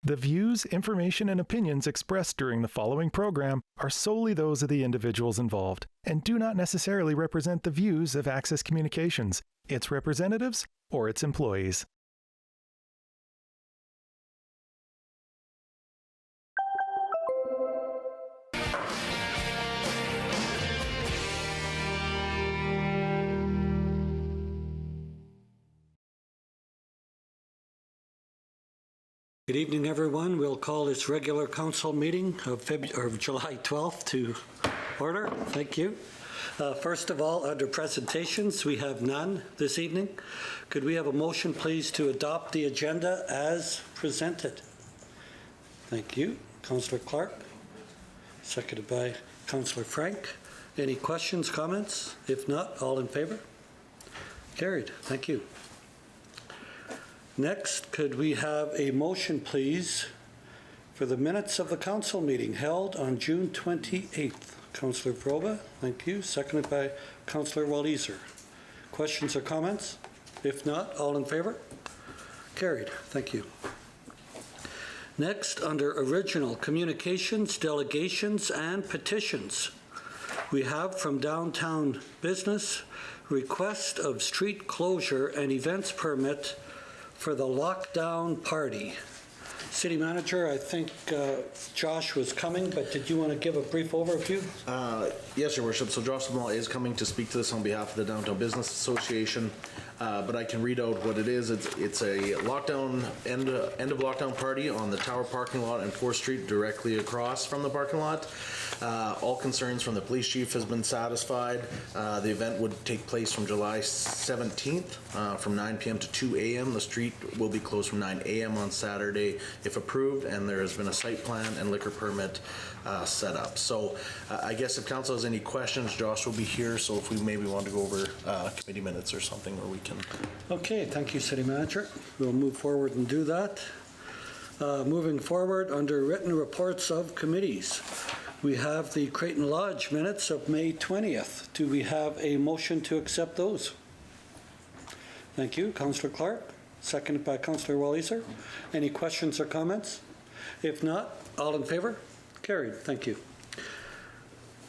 The views, information, and opinions expressed during the following program are solely those of the individuals involved and do not necessarily represent the views of Access Communications, its representatives, or its employees. Good evening, everyone. We'll call this regular council meeting of July 12th to order. Thank you. First of all, under presentations, we have none this evening. Could we have a motion, please, to adopt the agenda as presented? Thank you. Councillor Clark, seconded by Councillor Frank. Any questions, comments? If not, all in favor? Carried. Thank you. Next, could we have a motion, please, for the minutes of the council meeting held on June 28th? Councillor Froba, thank you. Seconded by Councillor Walliser. Questions or comments? If not, all in favor? Carried. Thank you. Next, under original communications, delegations, and petitions, we have from Downtown Business, request of street closure and events permit for the lockdown party. City Manager, I think Josh was coming, but did you want to give a brief overview? Yes, Your Worship. So Josh Lamal is coming to speak to this on behalf of the Downtown Business Association, but I can read out what it is. It's a lockdown, end of lockdown party on the Tower parking lot and 4th Street directly across from the parking lot. All concerns from the police chief has been satisfied. The event would take place from July 17th from 9 p.m. to 2 a.m. The street will be closed from 9 a.m. on Saturday if approved, and there has been a site plan and liquor permit set up. So I guess if council has any questions, Josh will be here, so if we maybe want to go over committee minutes or something, or we can. Okay, thank you, City Manager. We'll move forward and do that. Moving forward, under written reports of committees, we have the Creighton Lodge minutes of May 20th. Do we have a motion to accept those? Thank you. Councillor Clark, seconded by Councillor Walliser. Any questions or comments? If not, all in favor? Carried. Thank you.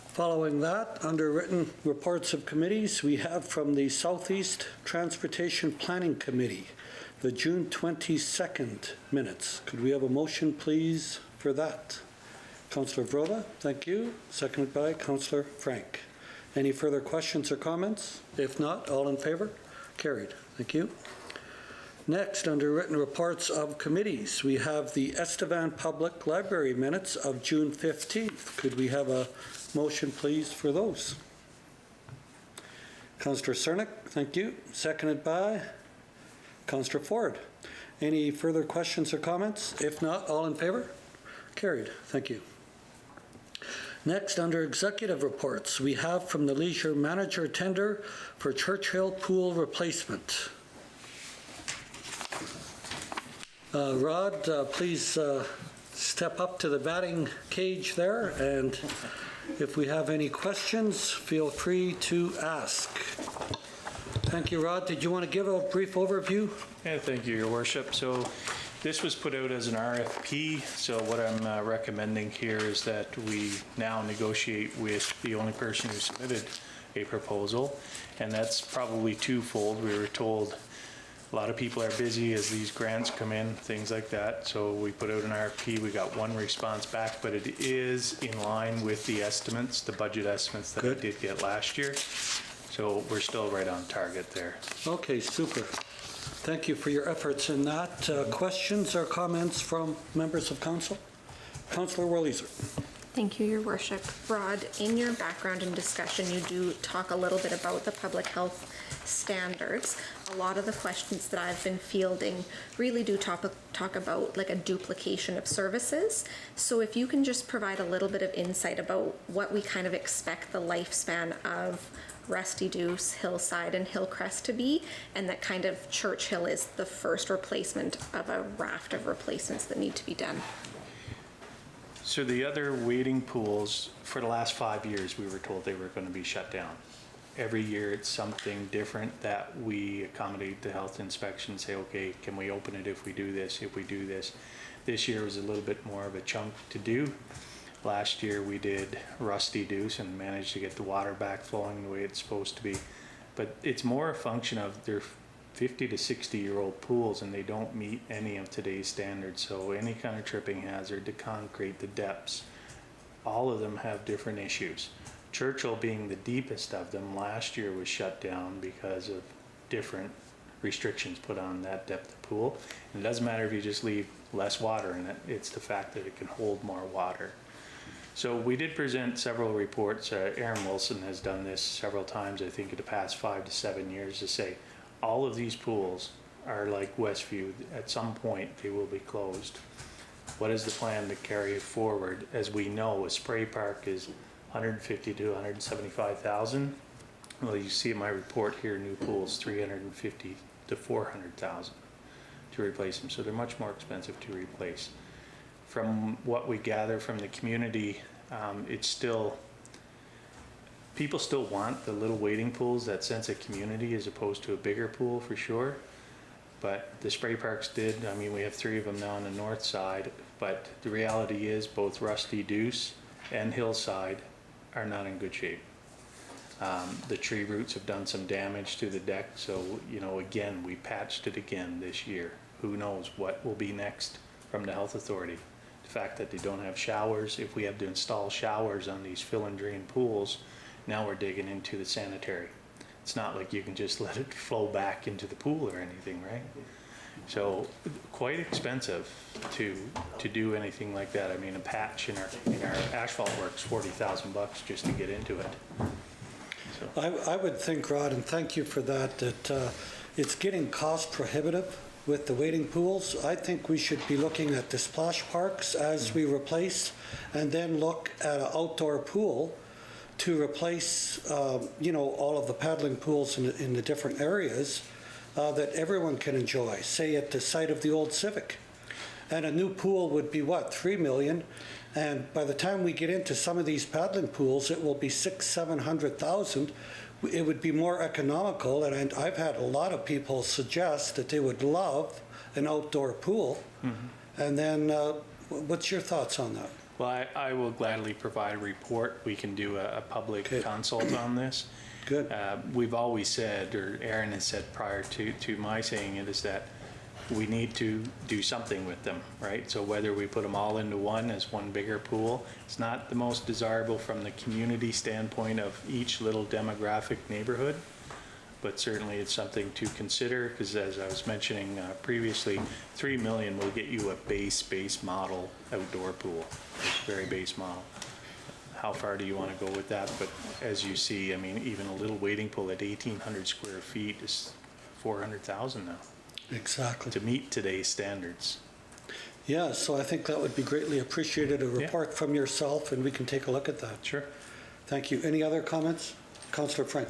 Following that, under written reports of committees, we have from the Southeast Transportation Planning Committee, the June 22nd minutes. Could we have a motion, please, for that? Councillor Vroda, thank you. Seconded by Councillor Frank. Any further questions or comments? If not, all in favor? Carried. Thank you. Next, under written reports of committees, we have the Estevan Public Library minutes of June 15th. Could we have a motion, please, for those? Councillor Cernick, thank you. Seconded by Councillor Ford. Any further questions or comments? If not, all in favor? Carried. Thank you. Next, under executive reports, we have from the Leisure Manager tender for Churchill Pool replacement. Rod, please step up to the batting cage there, and if we have any questions, feel free to ask. Thank you, Rod. Did you want to give a brief overview? Yeah, thank you, Your Worship. So this was put out as an RFP, so what I'm recommending here is that we now negotiate with the only person who submitted a proposal, and that's probably twofold. We were told a lot of people are busy as these grants come in, things like that, so we put out an RFP. We got one response back, but it is in line with the estimates, the budget estimates that I did get last year, so we're still right on target there. Okay, super. Thank you for your efforts in that. Questions or comments from members of council? Councillor Walliser. Thank you, Your Worship. Rod, in your background and discussion, you do talk a little bit about the public health standards. A lot of the questions that I've been fielding really do talk about like a duplication of services. So if you can just provide a little bit of insight about what we kind of expect the lifespan of Rusty Deuce, Hillside, and Hillcrest to be, and that kind of Churchill is the first replacement of a raft of replacements that need to be done. So the other wading pools, for the last 5 years, we were told they were going to be shut down. every year it's something different that we accommodate the health inspection, say, okay, can we open it if we do this, if we do this? This year was a little bit more of a chunk to do. Last year we did Rusty Deuce and managed to get the water back flowing the way it's supposed to be. But it's more a function of they're 50 to 60-year-old pools and they don't meet any of today's standards. So any kind of tripping hazard, the concrete, the depths, all of them have different issues. Churchill, being the deepest of them, last year was shut down because of different restrictions put on that depth of pool. And it doesn't matter if you just leave less water in it, it's the fact that it can hold more water. So we did present several reports. Aaron Wilson has done this several times, I think in the past 5 to 7 years, to say all of these pools are like Westview. At some point they will be closed. What is the plan to carry it forward? As we know, a spray park is 150 to 175,000. Well, you see in my report here, new pools 350 to 400,000 to replace them. So they're much more expensive to replace. From what we gather from the community, it's still, people still want the little wading pools, that sense of community, as opposed to a bigger pool for sure. But the spray parks did, I mean, we have 3 of them now on the north side, but the reality is both Rusty Deuce and Hillside are not in good shape. The tree roots have done some damage to the deck, so, you know, again, we patched it again this year. Who knows what will be next from the health authority. The fact that they don't have showers, if we have to install showers on these fill and drain pools, now we're digging into the sanitary. It's not like you can just let it flow back into the pool or anything, right? So quite expensive to do anything like that. I mean, a patch in our asphalt works $40,000 just to get into it. So. I would think, Rod, and thank you for that, that it's getting cost prohibitive with the wading pools. I think we should be looking at the splash parks as we replace, and then look at an outdoor pool to replace, you know, all of the paddling pools in the different areas that everyone can enjoy, say at the site of the old Civic. And a new pool would be what, $3 million? And by the time we get into some of these paddling pools, it will be $600,000-700,000. It would be more economical, and I've had a lot of people suggest that they would love an outdoor pool. Mm-hmm. And then, what's your thoughts on that? Well, I will gladly provide a report. We can do a public consult on this. Good. We've always said, or Aaron has said prior to my saying it, is that we need to do something with them, right? So whether we put them all into one as one bigger pool, it's not the most desirable from the community standpoint of each little demographic neighborhood, but certainly it's something to consider, because as I was mentioning previously, $3 million will get you a base model outdoor pool, very base model. How far do you want to go with that? But as you see, I mean, even a little wading pool at 1,800 square feet is $400,000 now. Exactly. To meet today's standards. Yeah, so I think that would be greatly appreciated, a report from yourself, and we can take a look at that. Sure. Thank you. Any other comments? Councillor Frank.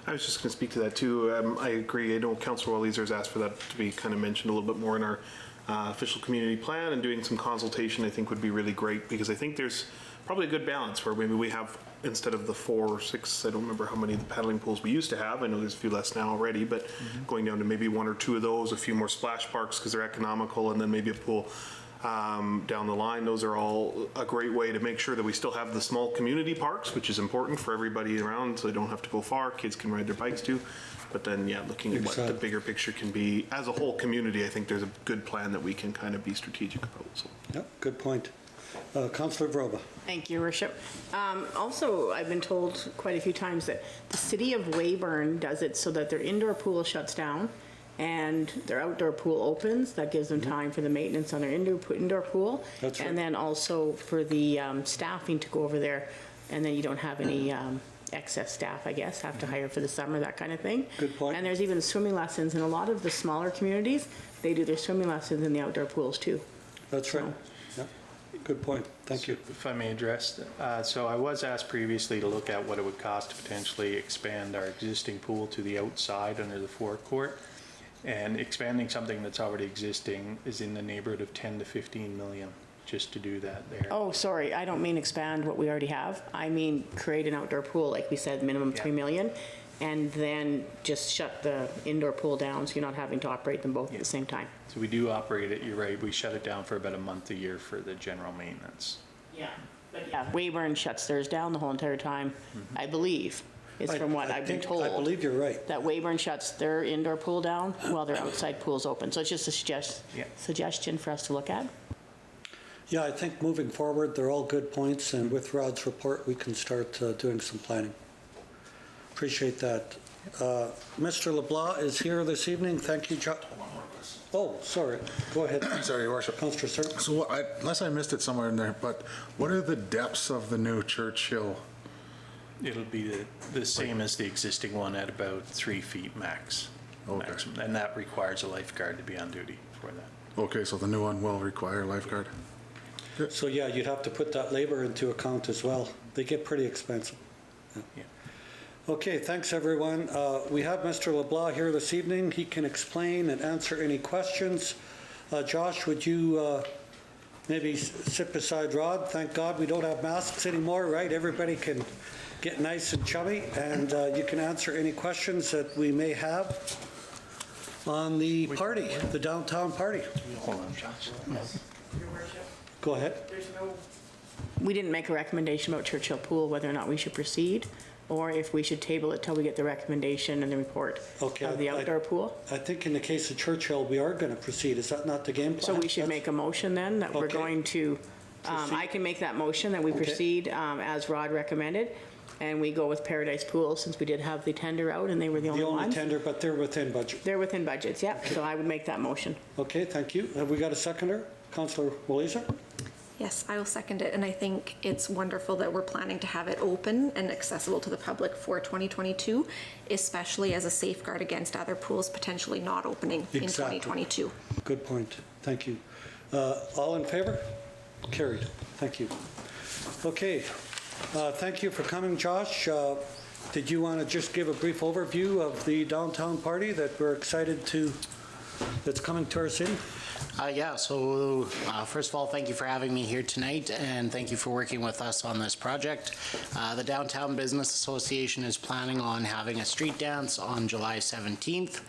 I was just going to speak to that too. I agree. I know Councillor Walliser has asked for that to be kind of mentioned a little bit more in our official community plan, and doing some consultation I think would be really great, because I think there's probably a good balance where maybe we have, instead of the 4 or 6, I don't remember how many of the paddling pools we used to have. I know there's a few less now already, but going down to maybe 1 or 2 of those, a few more splash parks because they're economical, and then maybe a pool down the line. Those are all a great way to make sure that we still have the small community parks, which is important for everybody around, so they don't have to go far. Kids can ride their bikes too. But then, yeah, looking at what the bigger picture can be as a whole community, I think there's a good plan that we can kind of be strategic about. So. Yep, good point. Councillor Vroba. Thank you, Worship. Also, I've been told quite a few times that the city of Weyburn does it so that their indoor pool shuts down and their outdoor pool opens. That gives them time for the maintenance on their indoor pool. That's right. And then also for the staffing to go over there, and then you don't have any excess staff, I guess, have to hire for the summer, that kind of thing. Good point. And there's even swimming lessons in a lot of the smaller communities. They do their swimming lessons in the outdoor pools too. That's right. Yep. Good point. Thank you. If I may address, so I was asked previously to look at what it would cost to potentially expand our existing pool to the outside under the forecourt. And expanding something that's already existing is in the neighborhood of 10 to 15 million just to do that there. Oh, sorry, I don't mean expand what we already have. I mean create an outdoor pool, like we said, minimum 3 million. and then just shut the indoor pool down, so you're not having to operate them both at the same time. So we do operate it, you're right, we shut it down for about a month a year for the general maintenance. Yeah. But yeah, Weyburn shuts theirs down the whole entire time, I believe, is from what I've been told. I believe you're right. That Weyburn shuts their indoor pool down while their outside pool's open. So it's just a suggestion for us to look at. Yeah, I think moving forward, they're all good points, and with Rod's report, we can start doing some planning. Appreciate that. Mr. LeBlanc is here this evening. Thank you, John. Oh, sorry. Go ahead. Sorry, Your Worship. Councillor Sir. So, unless I missed it somewhere in there, but what are the depths of the new Churchill? It'll be the same as the existing one at about 3 feet max. Okay. Maximum, and that requires a lifeguard to be on duty for that. Okay, so the new one will require a lifeguard? So yeah, you'd have to put that labor into account as well. They get pretty expensive. Yeah. Okay, thanks everyone. We have Mr. LeBlanc here this evening. He can explain and answer any questions. Josh, would you maybe sit beside Rod? Thank God we don't have masks anymore, right? Everybody can get nice and chummy, and you can answer any questions that we may have on the party, the downtown party. Hold on, Josh. Your Worship. Go ahead. We didn't make a recommendation about Churchill Pool, whether or not we should proceed, or if we should table it till we get the recommendation and the report of the outdoor pool. I think in the case of Churchill, we are going to proceed. Is that not the game plan? So we should make a motion then that we're Okay. going to, I can make that motion that we Okay. proceed as Rod recommended, and we go with Paradise Pool since we did have the tender out and they were the only The only ones. tender, but they're within budget. They're within budgets, yeah. So I would make that motion. Okay, thank you. Have we got a seconder? Councillor Walliser? Yes, I will second it, and I think it's wonderful that we're planning to have it open and accessible to the public for 2022, especially as a safeguard against other pools potentially not opening in Exactly. 2022. Good point. Thank you. All in favor? Carried. Thank you. Okay. Thank you for coming, Josh. Did you want to just give a brief overview of the downtown party that we're excited to, that's coming to our city? So first of all, thank you for having me here tonight, and thank you for working with us on this project. The Downtown Business Association is planning on having a street dance on July 17th.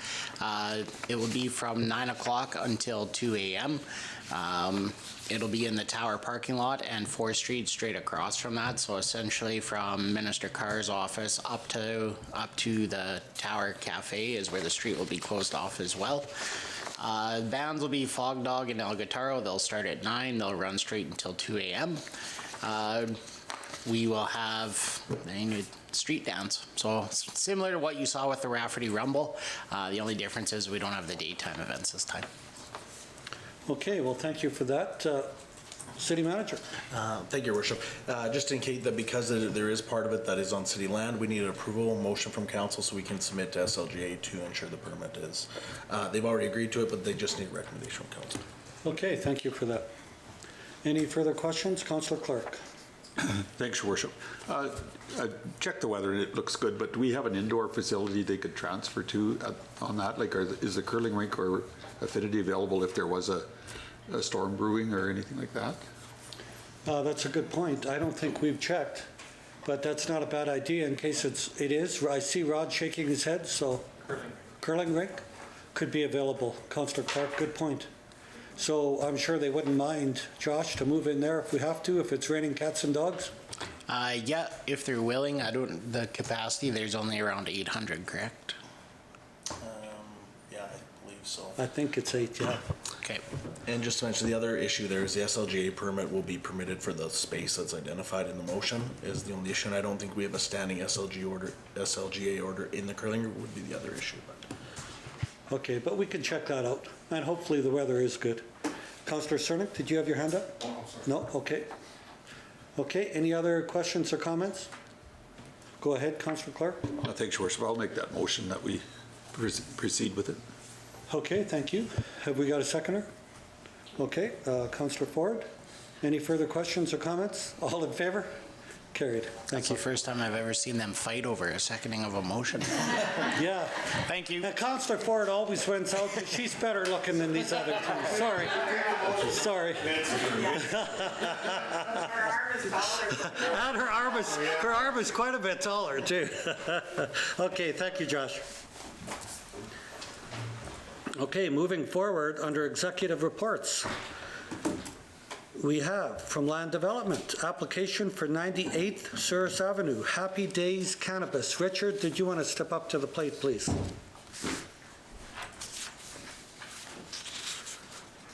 It will be from 9 o'clock until 2 a.m. It'll be in the Tower parking lot and 4th Street straight across from that, so essentially from Minister Carr's office up to the Tower Cafe is where the street will be closed off as well. Bands will be Fog Dog and El Guitarro. They'll start at 9. They'll run straight until 2 a.m. We will have a street dance. So similar to what you saw with the Rafferty Rumble. The only difference is we don't have the daytime events this time. Okay, well, thank you for that. City Manager. Thank you, Your Worship. Just indicate that because there is part of it that is on city land, we need an approval motion from council so we can submit to SLGA to ensure the permit is. They've already agreed to it, but they just need a recommendation from council. Okay, thank you for that. Any further questions? Councillor Clark. Thanks, Your Worship. I checked the weather and it looks good, but do we have an indoor facility they could transfer to on that? Like, is the curling rink or Affinity available if there was a storm brewing or anything like that? That's a good point. I don't think we've checked, but that's not a bad idea in case it is. I see Rod shaking his head, so. Curling rink could be available. Councillor Clark, good point. So I'm sure they wouldn't mind, Josh, to move in there if we have to, if it's raining cats and dogs? Yeah, if they're willing. The capacity, there's only around 800, correct? Yeah, I believe so. I think it's 8, yeah. Okay. And just to mention, the other issue there is the SLGA permit will be permitted for the space that's identified in the motion is the only issue. And I don't think we have a standing SLGA order in the curling room would be the other issue. But. Okay, but we can check that out. And hopefully the weather is good. Councillor Cernick, did you have your hand up? No? Okay. Okay, any other questions or comments? Go ahead, Councillor Clark. Thanks, Your Worship. I'll make that motion that we proceed with it. Okay, thank you. Have we got a seconder? Okay, Councillor Ford. Any further questions or comments? All in favor? Carried. That's Thank the you. first time I've ever seen them fight over a seconding of a motion. Yeah. Thank you. And Councillor Ford always wins out, but she's better looking than these other two. Sorry. Sorry. And her arm is quite a bit taller, too. Okay, thank you, Josh. Okay, moving forward, under executive reports, we have from Land Development, application for 98th Souris Avenue, Happy Days Cannabis. Richard, did you want to step up to the plate, please?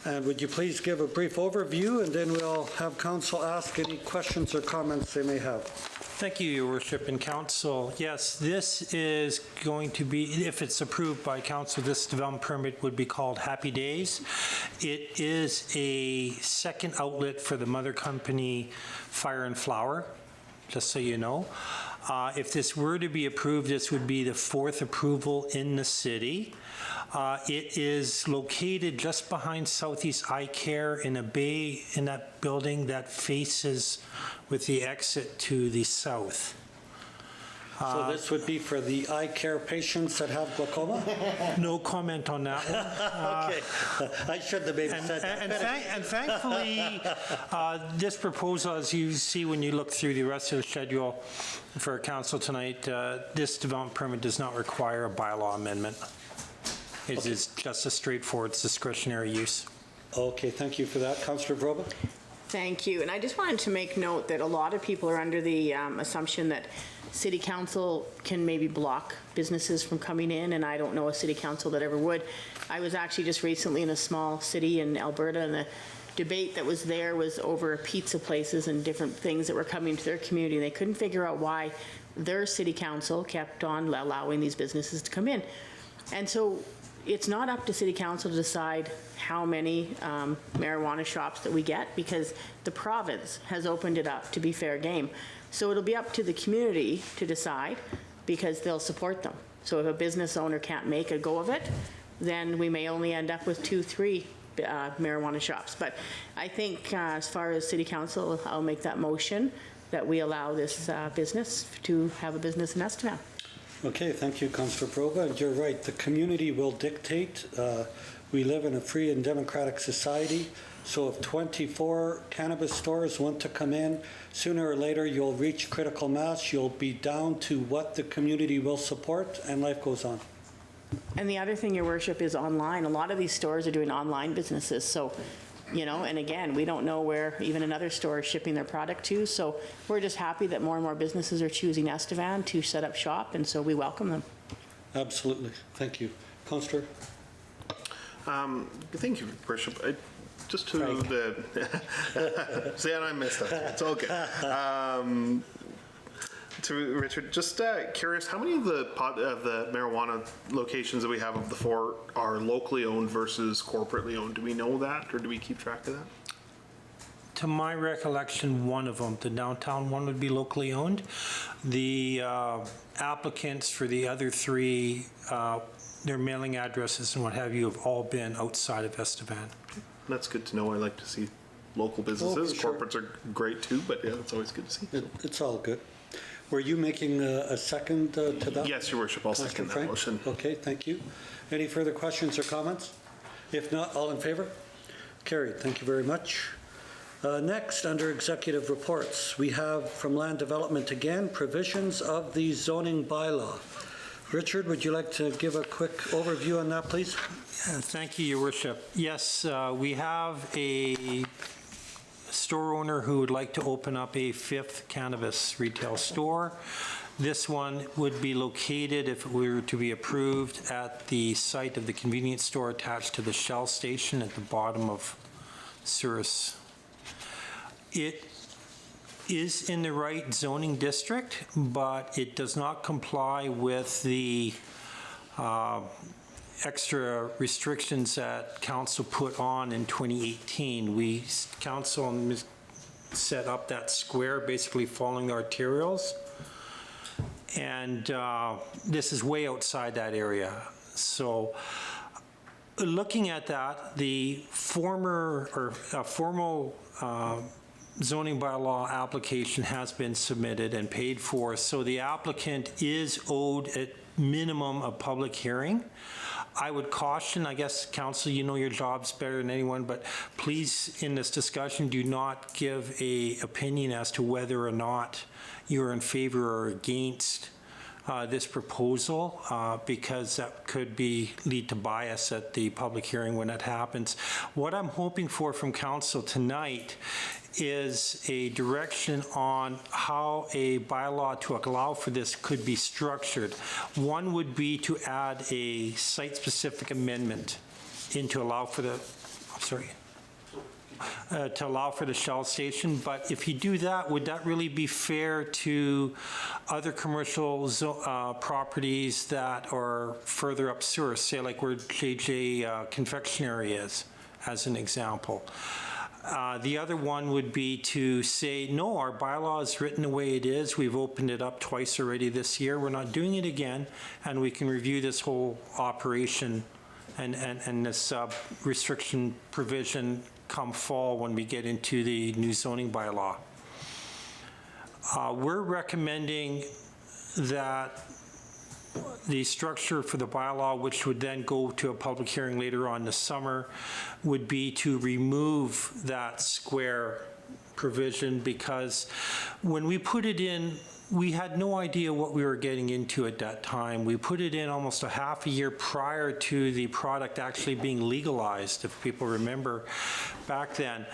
And would you please give a brief overview, and then we'll have council ask any questions or comments they may have. Thank you, Your Worship and Council. Yes, this is going to be, if it's approved by Council, this development permit would be called Happy Days. It is a second outlet for the mother company Fire and Flower, just so you know. If this were to be approved, this would be the fourth approval in the city. It is located just behind Southeast Eye Care in a bay in that building that faces with the exit to the south. So this would be for the eye care patients that have glaucoma? No comment on that one. Okay, I shouldn't have maybe said that. And thankfully, this proposal, as you see when you look through the rest of the schedule for council tonight, this development permit does not require a bylaw amendment. It is just a straightforward discretionary use. Okay, thank you for that. Councillor Vroba? Thank you. And I just wanted to make note that a lot of people are under the assumption that city council can maybe block businesses from coming in, and I don't know a city council that ever would. I was actually just recently in a small city in Alberta, and the debate that was there was over pizza places and different things that were coming to their community. They couldn't figure out why their city council kept on allowing these businesses to come in. And so it's not up to city council to decide how many marijuana shops that we get, because the province has opened it up to be fair game. So it'll be up to the community to decide, because they'll support them. So if a business owner can't make a go of it, then we may only end up with 2, 3 marijuana shops. But I think as far as city council, I'll make that motion that we allow this business to have a business in Estevan. Okay, thank you, Councillor Vroba. And you're right, the community will dictate. We live in a free and democratic society. So if 24 cannabis stores want to come in, sooner or later you'll reach critical mass. You'll be down to what the community will support, and life goes on. And the other thing, Your Worship, is online. A lot of these stores are doing online businesses. So, you know, and again, we don't know where even another store is shipping their product to. So we're just happy that more and more businesses are choosing Estevan to set up shop, and so we welcome them. Absolutely. Thank you. Councillor? Thank you, Worship. Just to the... See, and I missed it. It's okay. To Richard, just curious, how many of the marijuana locations that we have of the 4 are locally owned versus corporately owned? Do we know that, or do we keep track of that? To my recollection, one of them, the downtown one, would be locally owned. The applicants for the other 3, their mailing addresses and what have you have all been outside of Estevan. That's good to know. I like to see local businesses. Sure. Corporates are great too, but yeah, it's always good to see. It's all good. Were you making a second to that? Yes, Your Worship, I'll second that motion. Okay, thank you. Any further questions or comments? If not, all in favor? Carried. Thank you very much. Next, under executive reports, we have from Land Development again, provisions of the zoning bylaw. Richard, would you like to give a quick overview on that, please? Thank you, Your Worship. Yes, we have a store owner who would like to open up a 5th cannabis retail store. This one would be located, if it were to be approved, at the site of the convenience store attached to the Shell station at the bottom of Souris. It is in the right zoning district, but it does not comply with the extra restrictions that council put on in 2018. Council set up that square basically following the arterials, and this is way outside that area. So looking at that, the formal zoning bylaw application has been submitted and paid for, so the applicant is owed at minimum a public hearing. I would caution, I guess, council, you know your jobs better than anyone, but please, in this discussion, do not give a opinion as to whether or not you're in favor or against this proposal, because that could lead to bias at the public hearing when it happens. What I'm hoping for from council tonight is a direction on how a bylaw to allow for this could be structured. One would be to add a site-specific amendment to allow for the, to allow for the Shell station. But if you do that, would that really be fair to other commercial properties that are further up Source, say like where JJ Confectionery is, as an example? The other one would be to say, no, our bylaw is written the way it is. We've opened it up twice already this year. We're not doing it again, and we can review this whole operation and this restriction provision come fall when we get into the new zoning bylaw. We're recommending that the structure for the bylaw, which would then go to a public hearing later on this summer, would be to remove that square provision, because when we put it in, we had no idea what we were getting into at that time. We put it in almost a half a year prior to the product actually being legalized, if people remember back then.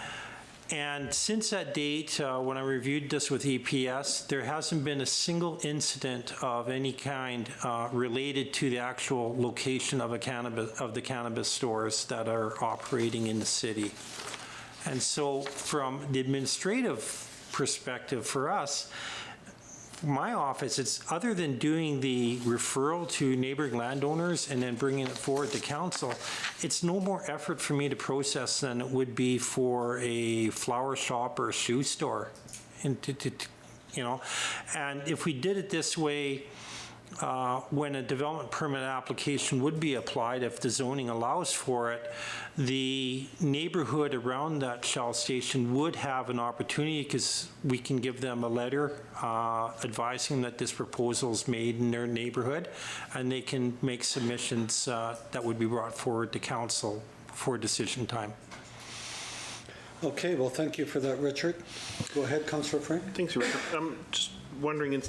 And since that date, when I reviewed this with EPS, there hasn't been a single incident of any kind related to the actual location of the cannabis stores that are operating in the city. And so from the administrative perspective for us, my office, it's other than doing the referral to neighboring landowners and then bringing it forward to council, it's no more effort for me to process than it would be for a flower shop or a shoe store. And you know, and if we did it this way, when a development permit application would be applied, if the zoning allows for it, the neighborhood around that Shell station would have an opportunity, because we can give them a letter advising that this proposal is made in their neighborhood, and they can make submissions that would be brought forward to council for decision time. Okay, well, thank you for that, Richard. Go ahead, Councillor Frank. Thanks, Richard. Just wondering,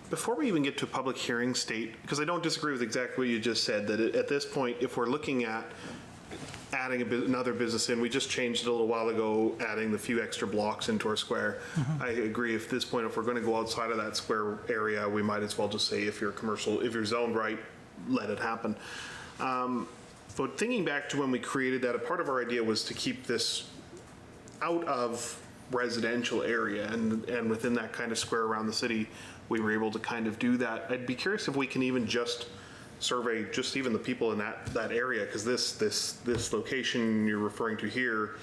before we even get to a public hearing state, because I don't disagree with exactly what you just said, that at this point, if we're looking at adding another business in, we just changed it a little while ago, adding the few extra blocks into our square. I agree, at this point, if we're going to go outside of that square area, we might as well just say, if you're commercial, if you're zoned right, let it happen. But thinking back to when we created that, a part of our idea was to keep this out of residential area, and within that kind of square around the city, we were able to kind of do that. I'd be curious if we can even just survey just even the people in that area, because this location you're referring to here,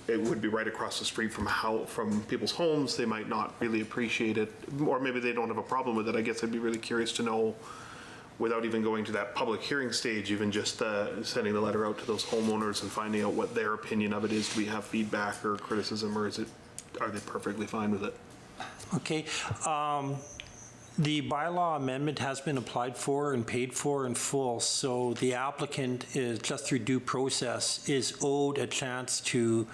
it would be right across the street from people's homes. They might not really appreciate it, or maybe they don't have a problem with it. I guess I'd be really curious to know, without even going to that public hearing stage, even just sending the letter out to those homeowners and finding out what their opinion of it is. Do we have feedback or criticism, or are they perfectly fine with it? Okay. The bylaw amendment has been applied for and paid for in full, so the applicant is, just through due process, is owed a chance to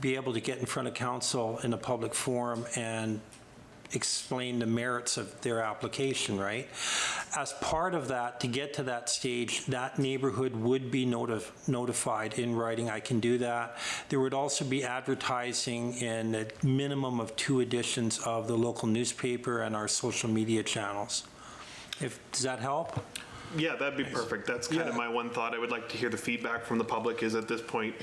be able to get in front of council in a public forum and explain the merits of their application, right? As part of that, to get to that stage, that neighborhood would be notified in writing. I can do that. There would also be advertising in a minimum of 2 editions of the local newspaper and our social media channels. Does that help? Yeah, that'd be perfect. That's kind of my one thought. I would like to hear the feedback from the public. Is at this point,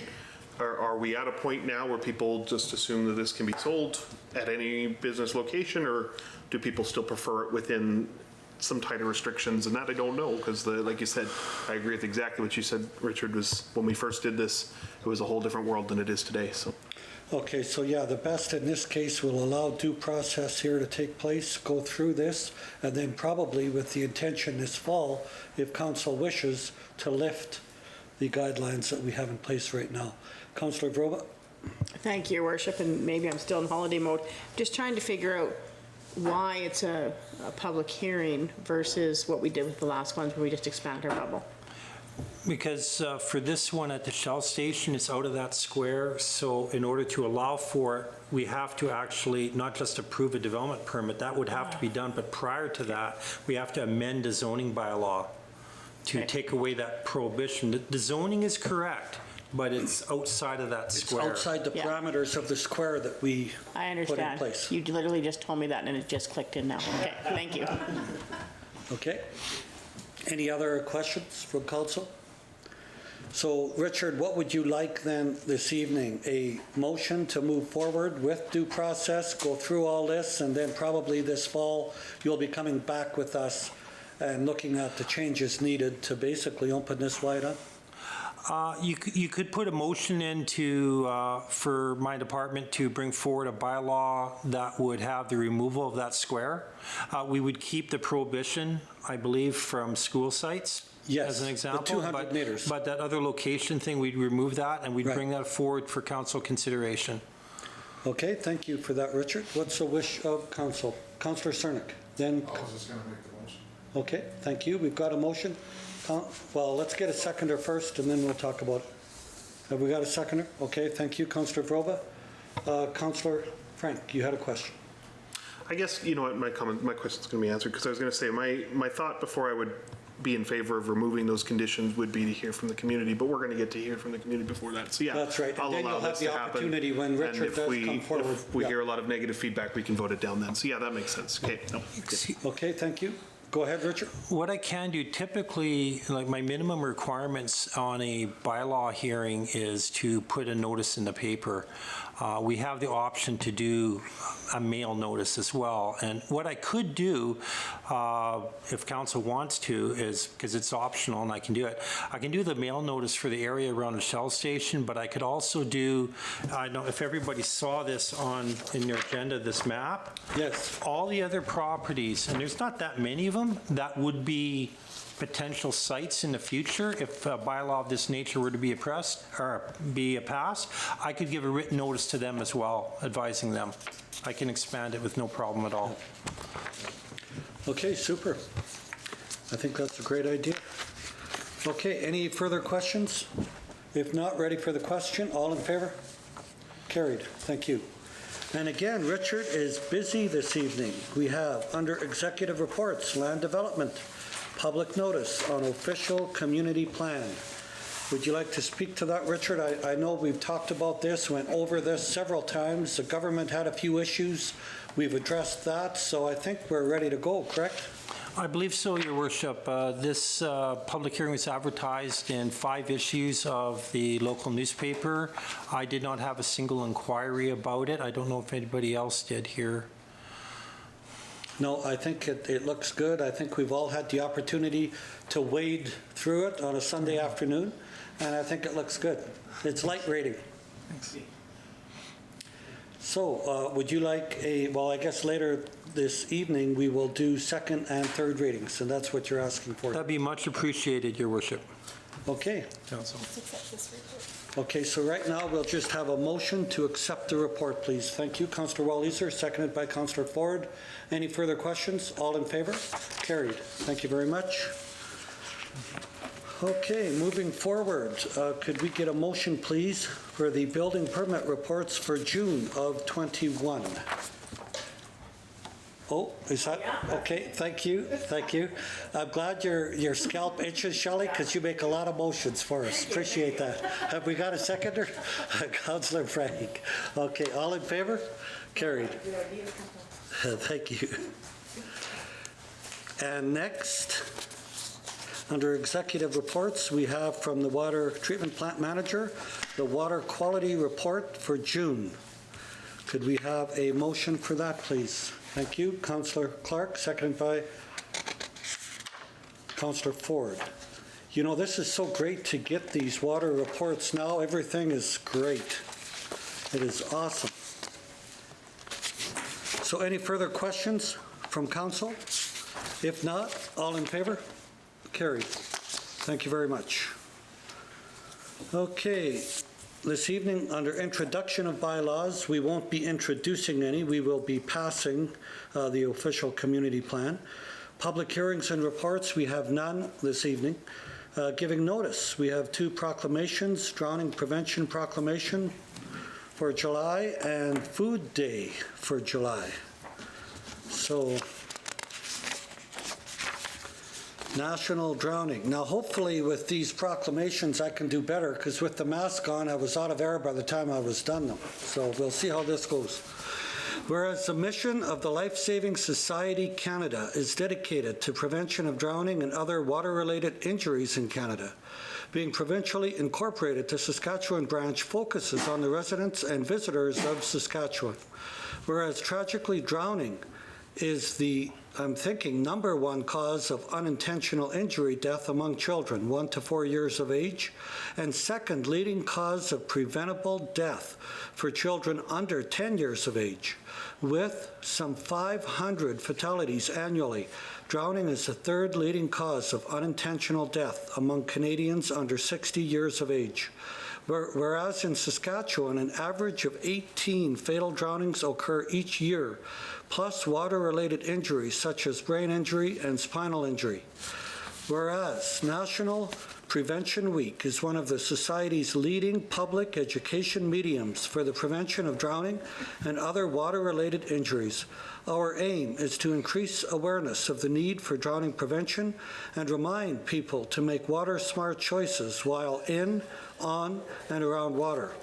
are we at a point now where people just assume that this can be sold at any business location, or do people still prefer it within some tighter restrictions? And that I don't know, because like you said, I agree with exactly what you said, Richard, was when we first did this, it was a whole different world than it is today. So. Okay, so yeah, the best in this case will allow due process here to take place, go through this, and then probably with the intention this fall, if council wishes, to lift the guidelines that we have in place right now. Councillor Vroba? Thank you, Your Worship, and maybe I'm still in holiday mode. Just trying to figure out why it's a public hearing versus what we did with the last ones where we just expanded our bubble. Because for this one at the Shell station, it's out of that square, so in order to allow for it, we have to actually not just approve a development permit, that would have to be done, but prior to that, we have to amend the zoning bylaw to take away that prohibition. The zoning is correct, but it's outside of that square. It's outside the parameters of the square that we I put in understand. place. You literally just told me that and it just clicked in now. Okay, thank you. Okay. Any other questions from council? So, Richard, what would you like then this evening? A motion to move forward with due process, go through all this, and then probably this fall, you'll be coming back with us and looking at the changes needed to basically open this wide up? You could put a motion in for my department to bring forward a bylaw that would have the removal of that square. We would keep the prohibition, I believe, from school sites. Yes, as an example. the 200 meters. But that other location thing, we'd remove that and we'd bring that forward for council consideration. Okay, thank you for that, Richard. What's the wish of council? Councillor Cernick, then. I was just going to make the motion. Okay, thank you. We've got a motion. Well, let's get a seconder first, and then we'll talk about it. Have we got a seconder? Okay, thank you, Councillor Vroba. Councillor Frank, you had a question. I guess, you know what, my question's going to be answered, because I was going to say, my thought before I would be in favor of removing those conditions would be to hear from the community, but we're going to get to hear from the community before that. So yeah, That's right. I'll And then allow you'll have this the to happen. opportunity when Richard if does we, come forward. If we Yeah. hear a lot of negative feedback, we can vote it down then. So yeah, that makes sense. Okay. No. Okay, thank you. Go ahead, Richard. What I can do, typically, like my minimum requirements on a bylaw hearing is to put a notice in the paper. We have the option to do a mail notice as well. And what I could do, if council wants to, is, because it's optional and I can do it, I can do the mail notice for the area around the Shell station, but I could also do, I don't know if everybody saw this in your agenda, this map. Yes. All the other properties, and there's not that many of them, that would be potential sites in the future if a bylaw of this nature were to be passed, I could give a written notice to them as well, advising them. I can expand it with no problem at all. Okay, super. I think that's a great idea. Okay, any further questions? If not, ready for the question? All in favor? Carried. Thank you. And again, Richard is busy this evening. We have, under executive reports, land development, public notice on official community plan. Would you like to speak to that, Richard? I know we've talked about this, went over this several times. The government had a few issues. We've addressed that, so I think we're ready to go, correct? I believe so, Your Worship. This public hearing was advertised in 5 issues of the local newspaper. I did not have a single inquiry about it. I don't know if anybody else did here. No, I think it looks good. I think we've all had the opportunity to wade through it on a Sunday afternoon, and I think it looks good. It's light reading. Thanks. So, would you like well, I guess later this evening we will do second and third readings, and that's what you're asking for. That'd be much appreciated, Your Worship. Okay. Council. Okay, so right now we'll just have a motion to accept the report, please. Thank you, Councillor Walliser, seconded by Councillor Ford. Any further questions? All in favor? Carried. Thank you very much. Okay, moving forward, could we get a motion, please, for the building permit reports for June of 21? Oh, is that, okay, thank you, thank you. I'm glad your scalp itches, Shelley, because you make a lot of motions for us. Appreciate that. Have we got a seconder? Councillor Frank. Okay, all in favor? Carried. Thank you. And next, under executive reports, we have from the water treatment plant manager, the water quality report for June. Could we have a motion for that, please? Thank you. Councillor Clark, seconded by Councillor Ford. You know, this is so great to get these water reports now. Everything is great. It is awesome. So any further questions from council? If not, all in favor? Carried. Thank you very much. Okay. this evening, under introduction of bylaws, we won't be introducing any. We will be passing the official community plan. Public hearings and reports, we have none this evening. Giving notice, we have 2 proclamations, Drowning Prevention Proclamation for July and Food Day for July. So, National Drowning. Now, hopefully with these proclamations I can do better, because with the mask on I was out of air by the time I was done them. So we'll see how this goes. Whereas the mission of the Life Saving Society Canada is dedicated to prevention of drowning and other water-related injuries in Canada. Being provincially incorporated, the Saskatchewan branch focuses on the residents and visitors of Saskatchewan. Whereas tragically drowning is the, I'm thinking, #1 cause of unintentional injury death among children 1 to 4 years of age, and second leading cause of preventable death for children under 10 years of age. With some 500 fatalities annually, drowning is the 3rd leading cause of unintentional death among Canadians under 60 years of age. Whereas in Saskatchewan, an average of 18 fatal drownings occur each year, plus water-related injuries such as brain injury and spinal injury. Whereas National Prevention Week is one of the Society's leading public education mediums for the prevention of drowning and other water-related injuries. Our aim is to increase awareness of the need for drowning prevention and remind people to make water-smart choices while in, on, and around water.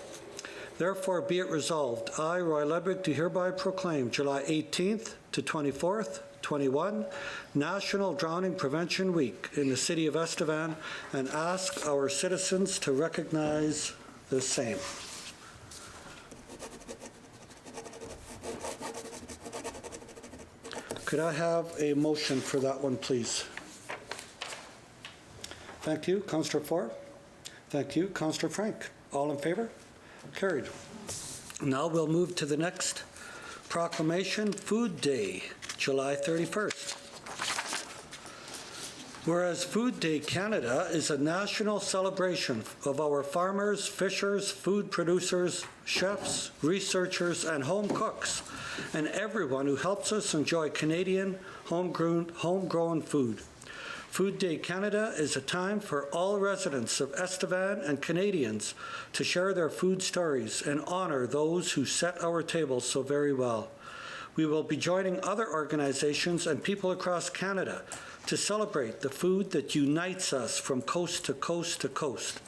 Therefore, be it resolved, I, Roy Ludwig, do hereby proclaim July 18th to 24th, 21, National Drowning Prevention Week in the city of Estevan, and ask our citizens to recognize the same. Could I have a motion for that one, please? Thank you, Councillor Ford. Thank you, Councillor Frank. All in favor? Carried. Now we'll move to the next proclamation, Food Day, July 31st. Whereas Food Day Canada is a national celebration of our farmers, fishers, food producers, chefs, researchers, and home cooks, and everyone who helps us enjoy Canadian homegrown food. Food Day Canada is a time for all residents of Estevan and Canadians to share their food stories and honor those who set our tables so very well. We will be joining other organizations and people across Canada to celebrate the food that unites us from coast to coast to coast.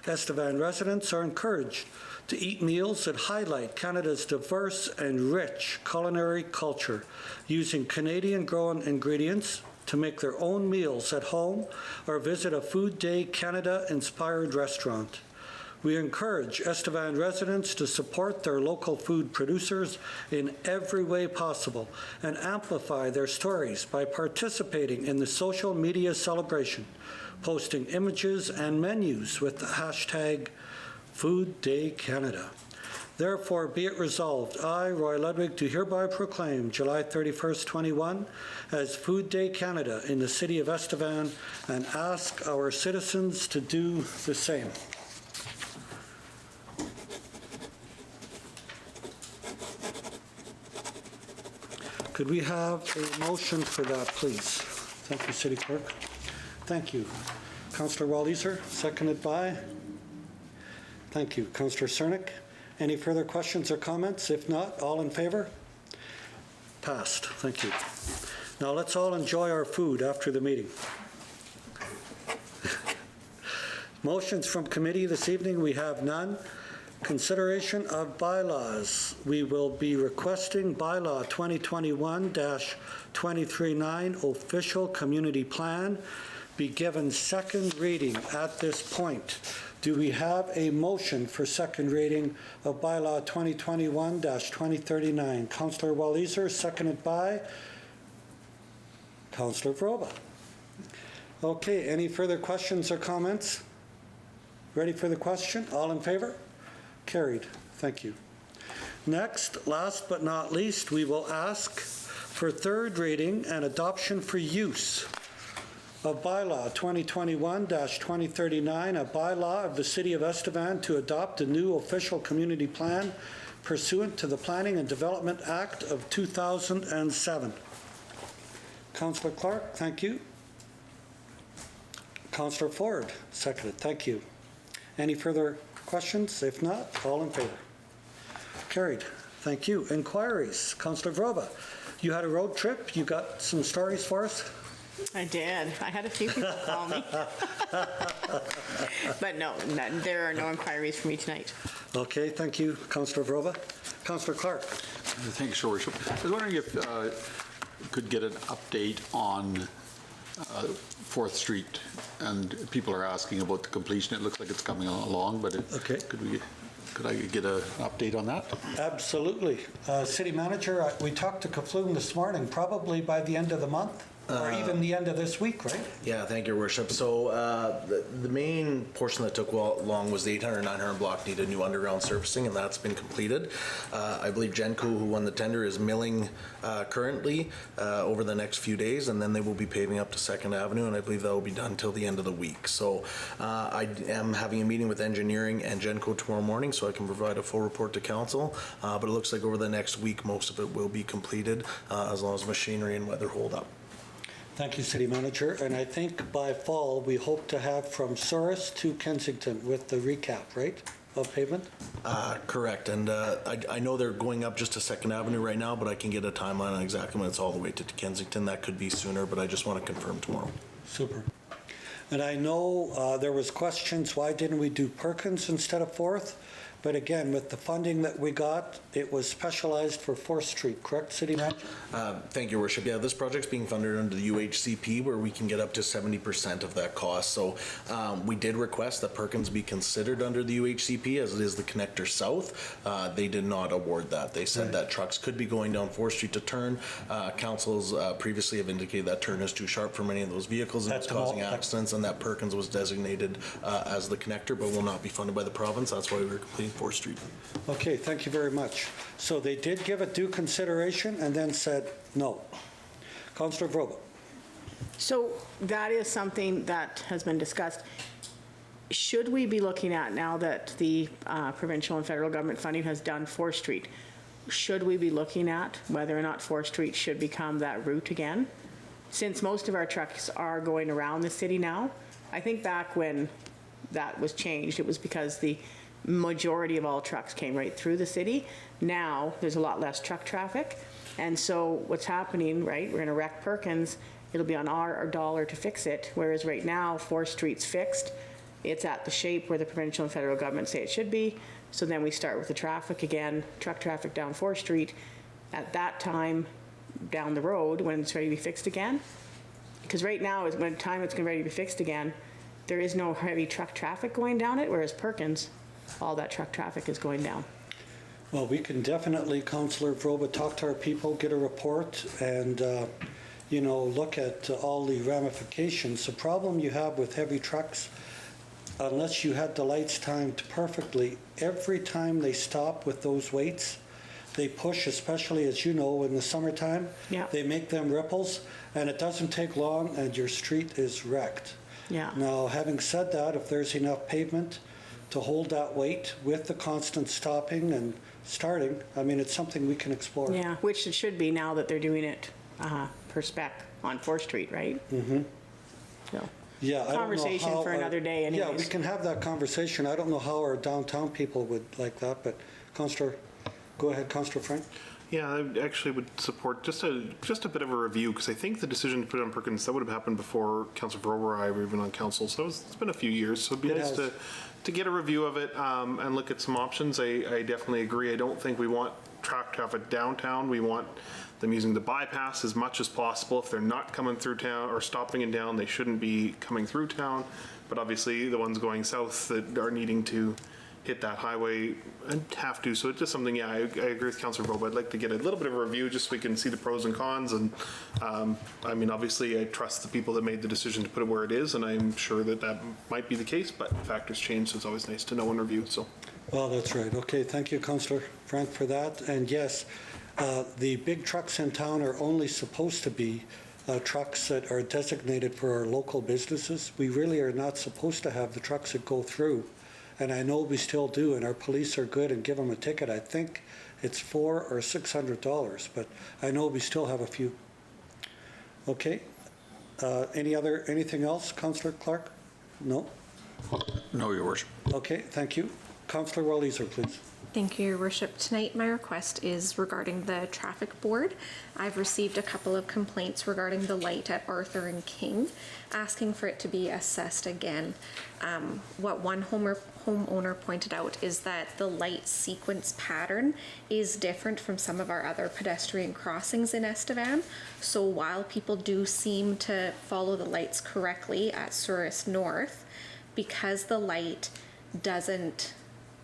Estevan residents are encouraged to eat meals that highlight Canada's diverse and rich culinary culture, using Canadian-grown ingredients to make their own meals at home or visit a Food Day Canada-inspired restaurant. We encourage Estevan residents to support their local food producers in every way possible and amplify their stories by participating in the social media celebration, posting images and menus with the hashtag Food Day Canada. Therefore, be it resolved, I, Roy Ludwig, do hereby proclaim July 31st, 21 as Food Day Canada in the city of Estevan, and ask our citizens to do the same. Could we have a motion for that, please? Thank you, City Clerk. Thank you. Councillor Walliser, seconded by? Thank you. Councillor Cernick. Any further questions or comments? If not, all in favor? Passed. Thank you. Now let's all enjoy our food after the meeting. Motions from committee this evening, we have none. Consideration of bylaws. We will be requesting Bylaw 2021-239 Official Community Plan be given second reading at this point. Do we have a motion for second reading of Bylaw 2021-2039? Councillor Walliser, seconded by Councillor Vroba. Okay, any further questions or comments? Ready for the question? All in favor? Carried. Thank you. Next, last but not least, we will ask for third reading and adoption for use of Bylaw 2021-2039, a bylaw of the City of Estevan to adopt a new official community plan pursuant to the Planning and Development Act of 2007. Councillor Clark, thank you. Councillor Ford, seconded. Thank you. Any further questions? If not, all in favor? Carried. Thank you. Inquiries. Councillor Vroba, you had a road trip. You got some stories for us? I did. I had a few people call me. But no, there are no inquiries for me tonight. Okay, thank you, Councillor Vroba. Councillor Clark. Thanks, Your Worship. I was wondering if could get an update on 4th Street, and people are asking about the completion. It looks like it's coming along, but could I get an update on that? Absolutely. City Manager, we talked to Kafloon this morning, probably by the end of the month, or even the end of this week, right? Yeah, thank you, Your Worship. So the main portion that took long was the 800 900 block needed new underground surfacing, and that's been completed. I believe Genco, who won the tender, is milling currently over the next few days, and then they will be paving up to 2nd Avenue, and I believe that will be done till the end of the week. So I am having a meeting with engineering and Genco tomorrow morning, so I can provide a full report to council. But it looks like over the next week, most of it will be completed as long as machinery and weather hold up. Thank you, City Manager. And I think by fall, we hope to have from Souris to Kensington with the recap, right, of pavement? Correct. And I know they're going up just to 2nd Avenue right now, but I can get a timeline on exactly when it's all the way to Kensington. That could be sooner, but I just want to confirm tomorrow. Super. And I know there was questions, why didn't we do Perkins instead of 4th? But again, with the funding that we got, it was specialized for 4th Street, correct, City Manager? Thank you, Your Worship. Yeah, this project's being funded under the UHCP, where we can get up to 70% of that cost. So we did request that Perkins be considered under the UHCP, as it is the connector south. They did not award that. They said that trucks could be going down 4th Street to turn. Councils previously have indicated that turn is too sharp for many of those vehicles, and it's causing accidents, and that Perkins was designated as the connector, but will not be funded by the province. That's why we were completing 4th Street. Okay, thank you very much. So they did give it due consideration and then said no. Councillor Vroba. So that is something that has been discussed. Should we be looking at, now that the provincial and federal government funding has done 4th Street, should we be looking at whether or not 4th Street should become that route again? Since most of our trucks are going around the city now, I think back when that was changed, it was because the majority of all trucks came right through the city. Now there's a lot less truck traffic, and so what's happening, right, we're going to wreck Perkins, it'll be on our dollar to fix it, whereas right now 4th Street's fixed, it's at the shape where the provincial and federal government say it should be. So then we start with the traffic again, truck traffic down 4th Street. At that time down the road, when it's ready to be fixed again, because right now is when time it's ready to be fixed again, there is no heavy truck traffic going down it, whereas Perkins, all that truck traffic is going down. Well, we can definitely, Councillor Vroba, talk to our people, get a report, and look at all the ramifications. The problem you have with heavy trucks, unless you had the lights timed perfectly, every time they stop with those weights, they push, especially as you know, in the summertime. Yeah. They make them ripples, and it doesn't take long, and your street is wrecked. Yeah. Now, having said that, if there's enough pavement to hold that weight with the constant stopping and starting, I mean, it's something we can explore. Yeah, which it should be now that they're doing it per spec on 4th Street, right? Mm-hmm. So, yeah, conversation for another day anyways. Yeah, we can have that conversation. I don't know how our downtown people would like that, but Councillor, go ahead, Councillor Frank. Yeah, I actually would support just a bit of a review, because I think the decision to put it on Perkins, that would have happened before Councillor Vroba or I were even on council, so it's been a few years, so it'd be nice to get a review of it and look at some options. I definitely agree. I don't think we want truck traffic downtown. We want them using the bypass as much as possible. If they're not coming through town or stopping in town, they shouldn't be coming through town, but obviously the ones going south that are needing to hit that highway and have to. So it's just something, I agree with Councillor Vroba. I'd like to get a little bit of a review just so we can see the pros and cons. And I mean, obviously I trust the people that made the decision to put it where it is, and I'm sure that might be the case, but factors change, so it's always nice to know and review. So. Well, that's right. Okay, thank you, Councillor Frank, for that. And yes, the big trucks in town are only supposed to be trucks that are designated for our local businesses. We really are not supposed to have the trucks that go through, and I know we still do, and our police are good and give them a ticket. I think it's $400 or $600, but I know we still have a few. Okay. Anything else, Councillor Clark? No? No, Your Worship. Okay, thank you. Councillor Walliser, please. Thank you, Your Worship. Tonight, my request is regarding the traffic board. I've received a couple of complaints regarding the light at Arthur and King, asking for it to be assessed again. What one homeowner pointed out is that the light sequence pattern is different from some of our other pedestrian crossings in Estevan. So while people do seem to follow the lights correctly at Souris North, because the light doesn't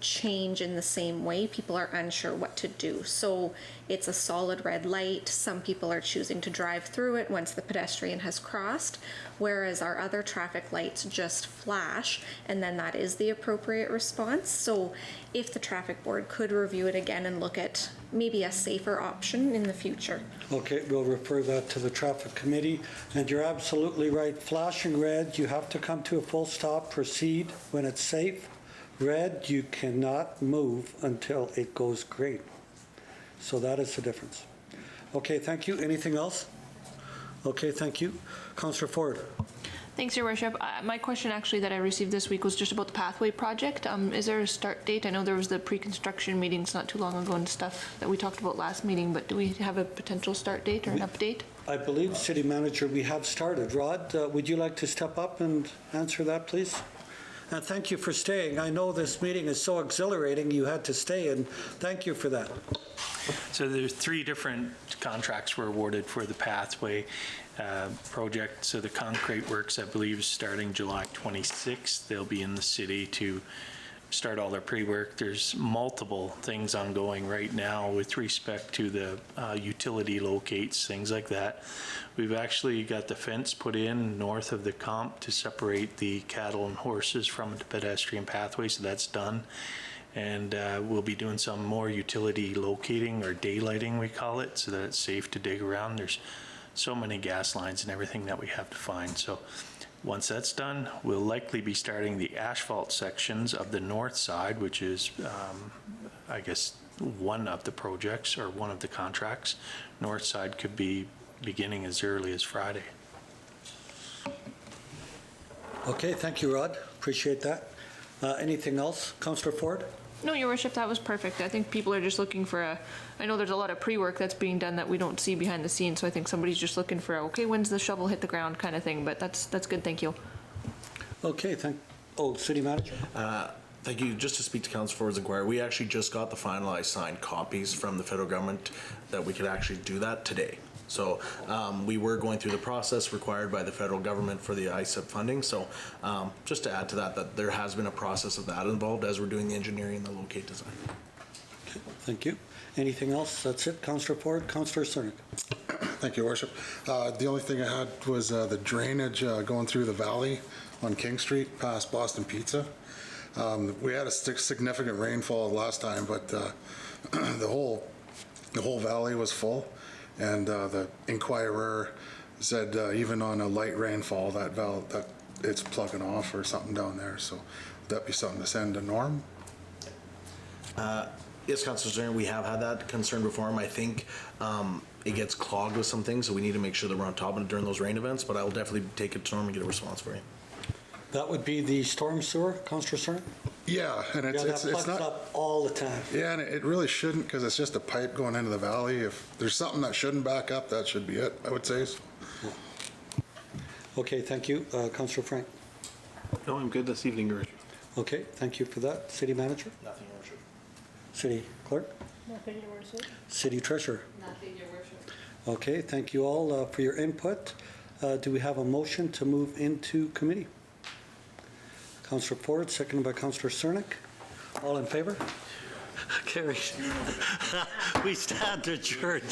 change in the same way, people are unsure what to do. So it's a solid red light. Some people are choosing to drive through it once the pedestrian has crossed, whereas our other traffic lights just flash, and then that is the appropriate response. So if the traffic board could review it again and look at maybe a safer option in the future. Okay, we'll refer that to the traffic committee. And you're absolutely right. Flashing red, you have to come to a full stop, proceed when it's safe. Red, you cannot move until it goes green. So that is the difference. Okay, thank you. Anything else? Okay, thank you. Councillor Ford. Thanks, Your Worship. My question actually that I received this week was just about the pathway project. Is there a start date? I know there was the pre-construction meetings not too long ago and stuff that we talked about last meeting, but do we have a potential start date or an update? I believe, City Manager, we have started. Rod, would you like to step up and answer that, please? And thank you for staying. I know this meeting is so exhilarating you had to stay, and thank you for that. So there's 3 different contracts were awarded for the pathway project. So the concrete works, I believe, is starting July 26th. They'll be in the city to start all their pre-work. There's multiple things ongoing right now with respect to the utility locates, things like that. We've actually got the fence put in north of the comp to separate the cattle and horses from the pedestrian pathway, so that's done. And we'll be doing some more utility locating, or daylighting we call it, so that it's safe to dig around. There's so many gas lines and everything that we have to find. So once that's done, we'll likely be starting the asphalt sections of the north side, which is, I guess, one of the projects or one of the contracts. North side could be beginning as early as Friday. Okay, thank you, Rod. Appreciate that. Anything else? Councillor Ford? No, Your Worship, that was perfect. I think people are just looking for I know there's a lot of pre-work that's being done that we don't see behind the scenes, so I think somebody's just looking for okay, when's the shovel hit the ground kind of thing, but that's good, thank you. Okay, City Manager? Thank you. Just to speak to Council Ford's inquiry, we actually just got the finalized signed copies from the federal government that we could actually do that today. So we were going through the process required by the federal government for the ISIP funding. So just to add to that there has been a process of that involved as we're doing the engineering and the locate design. Okay, thank you. Anything else? That's it. Councillor Ford. Councillor Cernick. Thank you, Worship. The only thing I had was the drainage going through the valley on King Street past Boston Pizza. We had a significant rainfall last time, but the whole valley was full. And the inquirer said even on a light rainfall, that it's plugging off or something down there. So would that be something to send to Norm? Yes, Councillor Stern, we have had that concern before. I think it gets clogged with some things, so we need to make sure that we're on top of it during those rain events, but I will definitely take it to Norm and get a response for you. That would be the storm sewer, Councillor Stern? Yeah, and that plugs not up all the time. Yeah, and it really shouldn't, because it's just a pipe going into the valley. If there's something that shouldn't back up, that should be it, I would say. Okay, thank you. Councillor Frank? No, I'm good this evening, Your Worship. Okay, thank you for that. City Manager? Nothing, Your Worship. City Clerk? Nothing, Your Worship. City Treasurer? Nothing, Your Worship. Okay, thank you all for your input. Do we have a motion to move into committee? Councillor Ford, seconded by Councillor Cernick. All in favor? Carried. We stand adjourned.